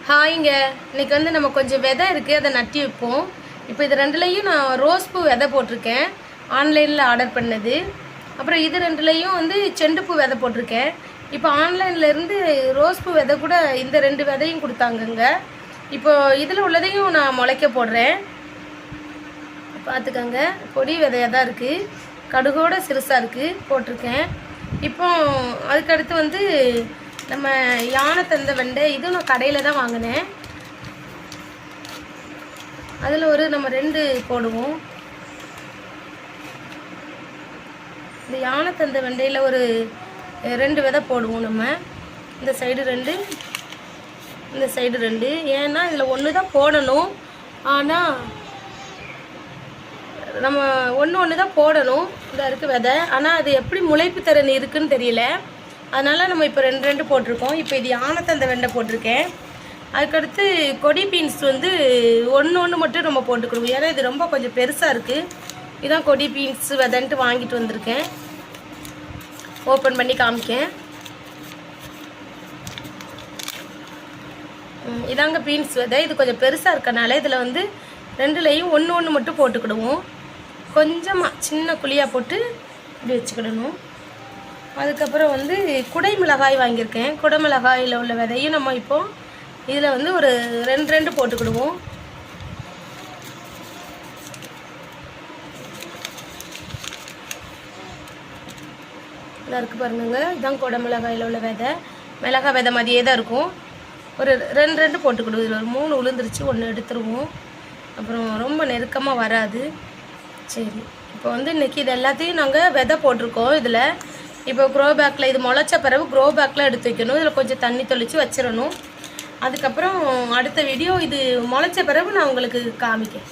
ஹாய்ங்க. இன்றைக்கி வந்து நம்ம கொஞ்சம் விதை இருக்குது, அதை நட்டி வைப்போம். இப்போ இது ரெண்டுலேயும் நான் ரோஸ் பூ விதை போட்டிருக்கேன், ஆன்லைனில் ஆர்டர் பண்ணது. அப்புறம் இது ரெண்டுலேயும் வந்து செண்டுப்பூ விதை போட்டிருக்கேன். இப்போ ஆன்லைன்லேருந்து ரோஸ் பூ விதை கூட இந்த ரெண்டு விதையும் கொடுத்தாங்கங்க. இப்போ இதில் உள்ளதையும் நான் முளைக்க போடுறேன். பார்த்துக்கங்க, கொடி விதையாக தான் இருக்குது, கடுகோட சிறுசாக இருக்குது, போட்டிருக்கேன். இப்போ அதுக்கடுத்து வந்து நம்ம யானை தந்த வெண்டை, இதுவும் நான் கடையில் தான் வாங்கினேன். அதில் ஒரு நம்ம 2 போடுவோம். இந்த யானை தந்த வெண்டையில் ஒரு 2 விதை போடுவோம். நம்ம இந்த சைடு 2, இந்த சைடு 2. ஏன்னா இதில் 1 தான் போடணும், ஆனால் நம்ம ஒன்று தான் போடணும். இதாக இருக்குது விதை, ஆனால் அது எப்படி முளைப்பு திறன் இருக்குதுன்னு தெரியல. அதனால் நம்ம இப்போ 2 போட்டிருக்கோம். இப்போ இது யானைத்தந்த வெண்டை போட்டிருக்கேன். அதுக்கடுத்து கொடி பீன்ஸ் வந்து ஒன்று மட்டும் நம்ம போட்டுக்கணும். ஏன்னா இது ரொம்ப கொஞ்சம் பெருசாக இருக்குது. இதுதான் கொடி பீன்ஸ் விதைன்ட்டு வாங்கிட்டு வந்திருக்கேன். ஓப்பன் பண்ணி காமிக்கேன். இதாங்க பீன்ஸ் விதை. இது கொஞ்சம் பெருசாக இருக்கனால இதில் வந்து 2லேயும் ஒன்று மட்டும் போட்டுக்கிடுவோம். கொஞ்சமாக சின்ன குழியாக போட்டு இப்படி வச்சுக்கிடணும். அதுக்கப்புறம் வந்து குடை மிளகாய் வாங்கியிருக்கேன். குடை மிளகாயில் உள்ள விதையும் நம்ம இப்போ இதில் வந்து ஒரு 2 போட்டுக்கிடுவோம். இதாக இருக்குது பாருங்க, இதுதான் குடை மிளகாயில் உள்ள விதை. மிளகாய் விதை மாதிரியே தான் இருக்கும். ஒரு 2 போட்டுக்கிடுவோம். இதில் ஒரு 3 உளுந்துருச்சு, 1 எடுத்துருவோம். அப்புறம் ரொம்ப நெருக்கமாக வராது. சரி, இப்போ வந்து இன்றைக்கி இது எல்லாத்தையும் நாங்கள் விதை போட்டிருக்கோம். இதில் இப்போ க்ரோ பேக்கில் இது முளைச்ச பிறகு க்ரோ பேக்கில் எடுத்து வைக்கணும். இதில் கொஞ்சம் தண்ணி தெளித்து வச்சிடணும். அதுக்கப்புறம் அடுத்த வீடியோ இது முளைச்ச பிறகு நான் உங்களுக்கு காமிக்கிறேன்.